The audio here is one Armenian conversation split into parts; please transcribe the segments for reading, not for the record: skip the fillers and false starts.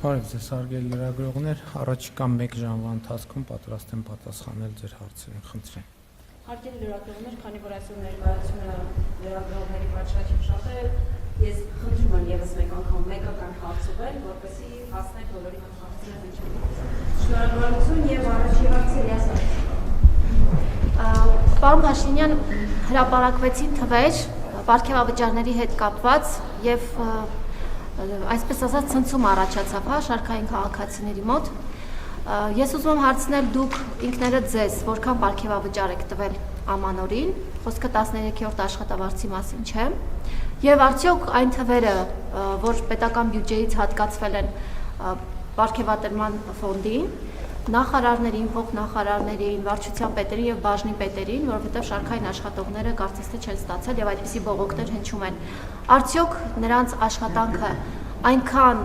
Բարև ձեզ հարգելի լրագրողներ, առաջիկա 1 ժամվա ընթացքում պատրաստ եմ պատասխանել ձեր հարցերին, խնդրեմ։ Հարգելի լրագրողներ, քանի որ այսօր ներկայացումը լրագրողների պատշաճ շատ է, ես խնդրում եմ եւս մեկ անգամ մեկական հարց ուղղել, որպեսզի հասնենք բոլորի հարցերին հնչյունին։ Շնորհակալություն եւ առաջի հարցը լիազոր։ Պարոն Փաշինյան, հրապարակվեցին թվեր պարգևավճարների հետ կապված եւ այսպես ասած ցնցում առաջացավ շարքային քաղաքացիների մոտ։ Ես ուզում եմ հարցնել դուք ինքներդ ձեզ որքան պարգևավճար եք տվել ամանորին, խոսքը 13-րդ աշխատավարձի մասին չէ, եւ արդյոք այն թվերը, որ պետական բյուջեից հատկացվել են պարգևատրման ֆոնդին, նախարարներին, փոխնախարարներին, վարչության պետերին եւ բաժնի պետերին, որովհետեւ շարքային աշխատողները կարծես թե չեն ստացել եւ այդպիսի բողոքներ հնչում են։ Արդյոք նրանց աշխատանքը այնքան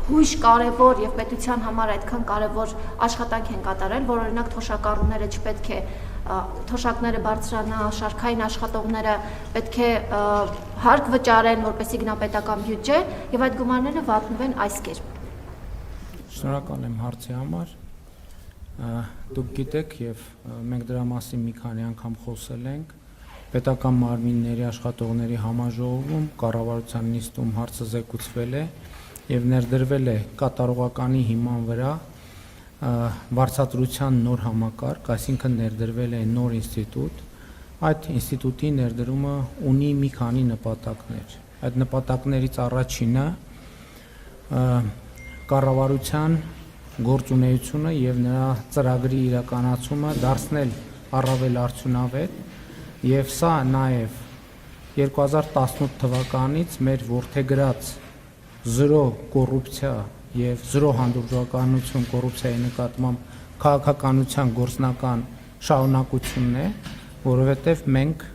հույժ կարևոր եւ պետության համար այդքան կարևոր աշխատանք են կատարել, որ օրինակ թոշակառուները չպետք է թոշակները բարձրանա, շարքային աշխատողները պետք է հարկ վճարեն, որպեսզի գնա պետական բյուջե եւ այդ գումարները վատնվեն այս կերպ։ Շնորհակալ եմ հարցի համար։ Դուք գիտեք եւ մենք դրա մասին մի քանի անգամ խոսել ենք պետական մարմինների աշխատողների համաժողովում, կառավարության նիստում հարցը զեկուցվել է եւ ներդրվել է կատարողականի հիման վրա վարձատրության նոր համակարգ, այսինքն ներդրվել է նոր ինստիտուտ։ Այդ ինստիտուտի ներդրումը ունի մի քանի նպատակներ։ Այդ նպատակներից առաջինը կառավարության գործունեությունը եւ նրա ծրագրի իրականացումը դարձնել առավել արդյունավետ եւ սա նաեւ 2018 թվականից մեր որդեգրած 0 կոռուպցիա եւ 0 հանդուրժողականություն կոռուպցիայի նկատմամբ քաղաքականության գործնական շարունակությունն է, որովհետեւ մենք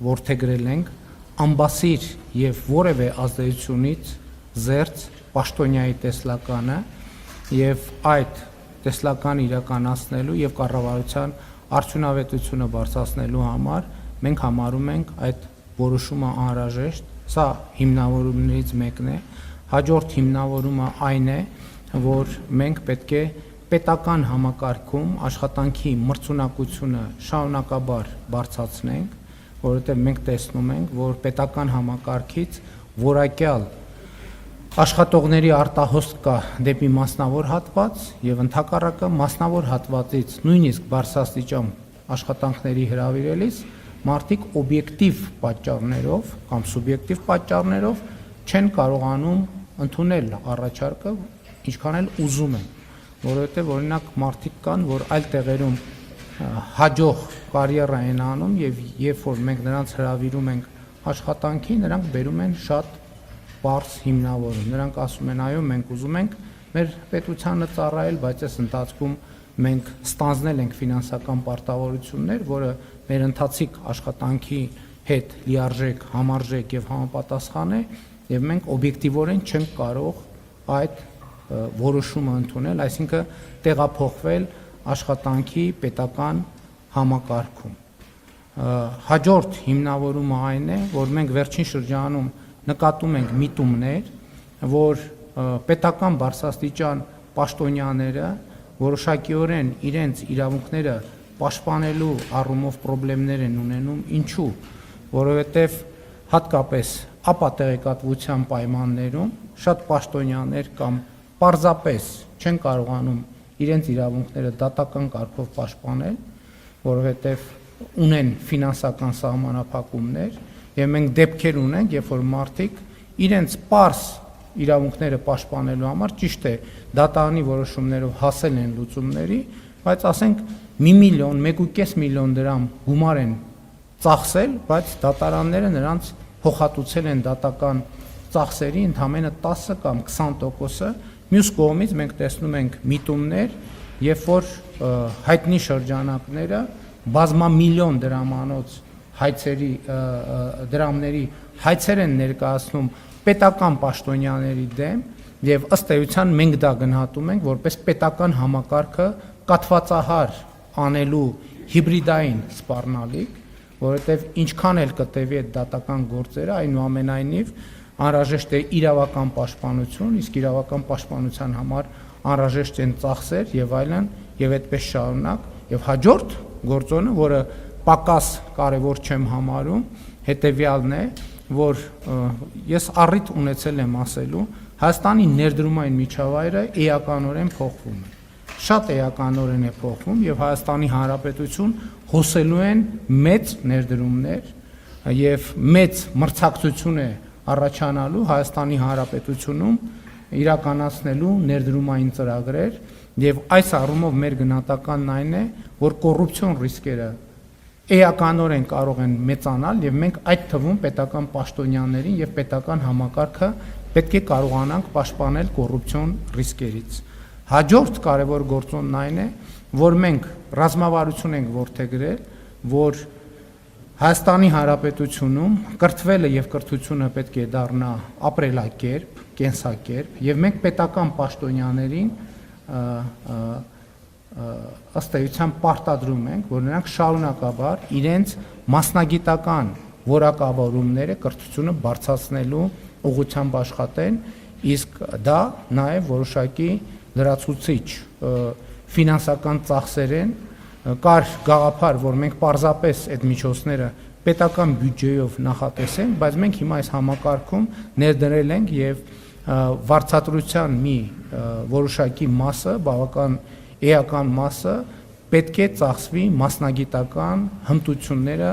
որդեգրել ենք ամբասիր եւ որևէ ազդեցությունից զերծ պաշտոնյայի տեսլականը եւ այդ տեսլականը իրականացնելու եւ կառավարության արդյունավետությունը բարձրացնելու համար մենք համարում ենք այդ որոշումը անհրաժեշտ, սա հիմնավորումներից մեկն է, հաջորդ հիմնավորումը այն է, որ մենք պետք է պետական համակարգում աշխատանքի մրցունակությունը շարունակաբար բարձրացնենք, որովհետեւ մենք տեսնում ենք, որ պետական համակարգից որակյալ աշխատողների արտահոսք կա դեպի մասնավոր հատված եւ ընդհակառակը մասնավոր հատվածից նույնիսկ բարձրաստիճան աշխատանքների հրավիրելիս մարդիկ օբյեկտիվ պատճառներով կամ սուբյեկտիվ պատճառներով չեն կարողանում ընդունել առաջարկը, ինչքան էլ ուզում են, որովհետեւ օրինակ մարդիկ կան, որ այլ տեղերում հաջող կարիերա են անում եւ երբ որ մենք նրանց հրավիրում ենք աշխատանքի, նրանք բերում են շատ բարձ հիմնավորում։ Նրանք ասում են, այո, մենք ուզում ենք մեր պետությանը ծառայել, բայց այս ընթացքում մենք ստանձնել ենք ֆինանսական պարտավորություններ, որը մեր ընթացիկ աշխատանքի հետ լիարժեք, համարժեք եւ համապատասխան է, եւ մենք օբյեկտիվորեն չենք կարող այդ որոշումը ընդունել, այսինքն տեղափոխվել աշխատանքի պետական համակարգում։ Հաջորդ հիմնավորումը այն է, որ մենք վերջին շրջանում նկատում ենք միտումներ, որ պետական բարձրաստիճան պաշտոնյաները որոշակիորեն իրենց իրավունքները պաշտպանելու առումով խնդիրներ են ունենում, ինչու, որովհետև հատկապես ապատեղեկատվության պայմաններում շատ պաշտոնյաներ կամ պարզապես չեն կարողանում իրենց իրավունքները դատական կարգով պաշտպանել, որովհետև ունեն ֆինանսական սահմանափակումներ եւ մենք դեպքեր ունենք, երբ որ մարդիկ իրենց պարզ իրավունքները պաշտպանելու համար ճիշտ է դատարանի որոշումներով հասել են լուծումների, բայց ասենք 1 միլիոն, 1.5 միլիոն դրամ գումար են ծախսել, բայց դատարանները նրանց փոխհատուցել են դատական ծախսերի ընդամենը 10 կամ 20%-ը, մյուս կողմից մենք տեսնում ենք միտումներ, երբ որ հայտնի շրջանակները բազմամիլիոն դրամանոց հայցերի դրամների հայցեր են ներկայացնում պետական պաշտոնյաների դեմ եւ ըստ էության մենք դա գնահատում ենք որպես պետական համակարգը կաթվածահար անելու հիբրիդային սպառնալիք, որովհետեւ ինչքան էլ կտևի այդ դատական գործերը, այնուամենայնիվ անհրաժեշտ է իրավական պաշտպանություն, իսկ իրավական պաշտպանության համար անհրաժեշտ են ծախսեր եւ այլն, եւ այդպես շարունակ, եւ հաջորդ գործոնը, որը պակաս կարևոր չեմ համարում, հետեւյալն է, որ ես առիթ ունեցել եմ ասելու, Հայաստանի ներդրումային միջավայրը էականորեն փոխվում է։ Շատ էականորեն է փոխվում եւ Հայաստանի Հանրապետություն հոսելու են մեծ ներդրումներ եւ մեծ մրցակցություն է առաջանալու Հայաստանի Հանրապետությունում իրականացնելու ներդրումային ծրագրեր եւ այս առումով մեր գնահատականն այն է, որ կոռուպցիոն ռիսկերը էականորեն կարող են մեծանալ եւ մենք այդ թվում պետական պաշտոնյաներին եւ պետական համակարգը պետք է կարողանանք պաշտպանել կոռուպցիոն ռիսկերից։ Հաջորդ կարևոր գործոնն այն է, որ մենք ռազմավարություն ենք որդեգրել, որ Հայաստանի Հանրապետությունում կրթվելը եւ կրթությունը պետք է դառնա ապրելակերպ, կենսակերպ եւ մենք պետական պաշտոնյաներին ըստ էության պարտադրում ենք, որ նրանք շարունակաբար իրենց մասնագիտական որակավորումները կրթությունը բարձրացնելու ուղղությամբ աշխատեն, իսկ դա նաեւ որոշակի լրացուցիչ ֆինանսական ծախսեր են, կար գաղափար, որ մենք պարզապես այդ միջոցները պետական բյուջեով նախատեսենք, բայց մենք հիմա այս համակարգում ներդրել ենք եւ վարձատրության մի որոշակի մասը, բավական էական մասը պետք է ծախսվի մասնագիտական հմտությունները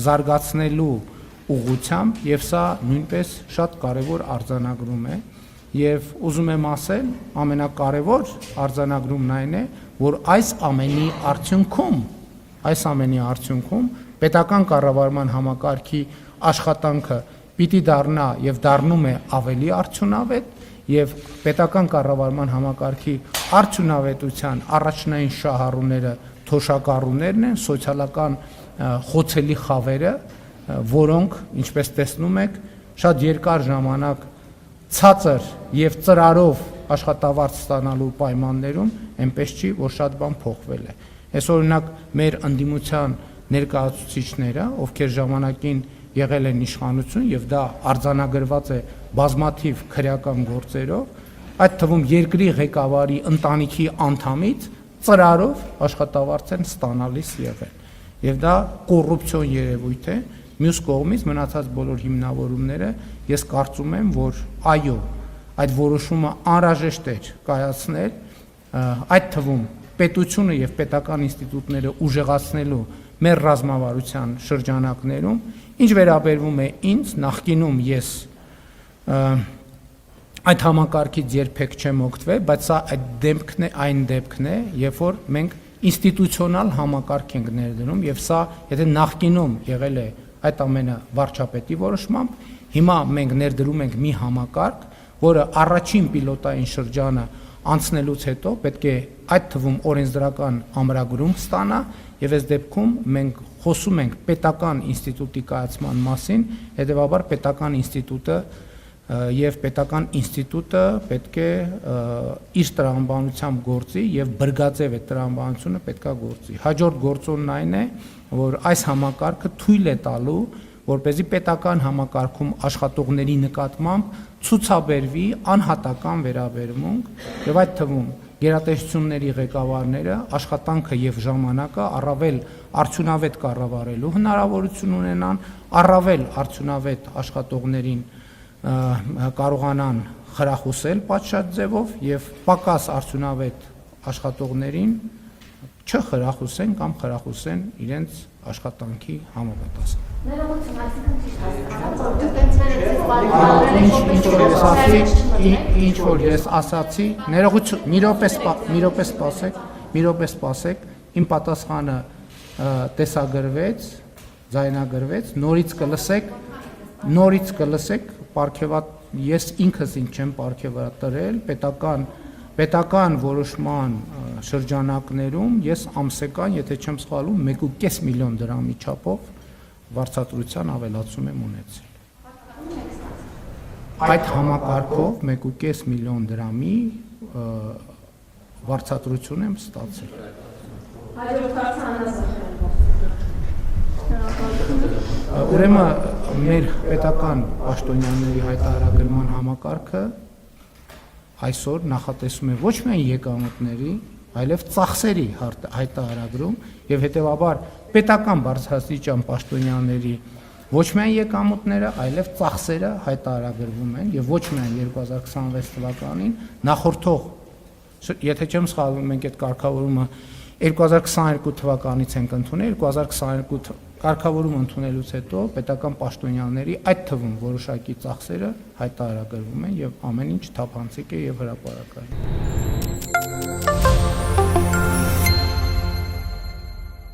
զարգացնելու ուղղությամբ եւ սա նույնպես շատ կարեւոր արձանագրում է եւ ուզում եմ ասել ամենակարևոր արձանագրումն այն է, որ այս ամենի արդյունքում պետական կառավարման համակարգի աշխատանքը պիտի դառնա եւ դառնում է ավելի արդյունավետ եւ պետական կառավարման համակարգի արդյունավետության առաջնային շահառուները թոշակառուներն են, սոցիալական խոցելի խավերը, որոնք, ինչպես տեսնում եք, շատ երկար ժամանակ ցածր եւ ծրարով աշխատավարձ ստանալու պայմաններում այնպես չի, որ շատ բան փոխվել է։ Այս օրինակ մեր ընդդիմության ներկայացուցիչները, ովքեր ժամանակին եղել են իշխանություն եւ դա արձանագրված է բազմաթիվ քրեական գործերով, այդ թվում երկրի ղեկավարի ընտանիքի անդամից ծրարով աշխատավարձ են ստանալիս եղել։ Եվ դա կոռուպցիոն երևույթ է։ Մյուս կողմից մնացած բոլոր հիմնավորումները ես կարծում եմ, որ այո, այդ որոշումը անհրաժեշտ էր կայացնել, այդ թվում պետությունը եւ պետական ինստիտուտները ուժեղացնելու մեր ռազմավարության շրջանակներում, ինչ վերաբերվում է ինձ, նախկինում ես այդ համակարգից երբեք չեմ օգտվել, բայց սա այն դեպքն է, երբ որ մենք ինստիտուցիոնալ համակարգ ենք ներդնում եւ սա, եթե նախկինում եղել է այդ ամենը վարչապետի որոշմամբ, հիմա մենք ներդրում ենք մի համակարգ, որը առաջին պիլոտային շրջանը անցնելուց հետո պետք է այդ թվում օրենսդրական ամրագրում ստանա եւ այս դեպքում մենք խոսում ենք պետական ինստիտուտի կայացման մասին, հետեւաբար պետական ինստիտուտը եւ պետական ինստիտուտը պետք է իր տրամաբանությամբ գործի եւ բրգաձև այդ տրամաբանությունը պետքա գործի։ Հաջորդ գործոնն այն է, որ այս համակարգը թույլ է տալու, որպեսզի պետական համակարգում աշխատողների նկատմամբ ցուցաբերվի անհատական վերաբերմունք եւ այդ թվում գերատեսչությունների ղեկավարները աշխատանքը եւ ժամանակը առավել արդյունավետ կառավարելու հնարավորություն ունենան, առավել արդյունավետ աշխատողներին կարողանան խրախուսել պատշաճ ձևով եւ պակաս արդյունավետ աշխատողներին չխրախուսեն կամ խրախուսեն իրենց աշխատանքի համապատասխան։ Ներողություն, այսինքն ճիշտ հասկանալ, որ ինչ որ ես ասացի, ներողություն, մի րոպե սպասեք, իմ պատասխանը տեսագրվեց, ձայնագրվեց, նորից կլսեք, ես ինքս ինձ չեմ պարգևատրել պետական որոշման շրջանակներում ես ամսական, եթե չեմ սխալվում, 1.5 միլիոն դրամի չափով վարձատրության ավելացում եմ ունեցել։ Այդ համակարգով 1.5 միլիոն դրամի վարձատրություն եմ ստացել։ Հաջորդ հարցը Աննա Զախարյանը։ Ուրեմն մեր պետական պաշտոնյաների հայտարարագրման համակարգը այսօր նախատեսում է ոչ միայն եկամուտների, այլև ծախսերի հայտարարագրում եւ հետեւաբար պետական բարձրաստիճան պաշտոնյաների ոչ միայն եկամուտները, այլև ծախսերը հայտարարագրվում են եւ ոչ միայն 2026 թվականին նախորդող, եթե չեմ սխալվում, մենք այդ կարգավորումը 2022 թվականից ենք ընդունել, 2022 կարգավորումը ընդունելուց հետո պետական պաշտոնյաների այդ թվում որոշակի ծախսերը հայտարարագրվում են եւ ամեն ինչ թափանցիկ է եւ հրապարակային։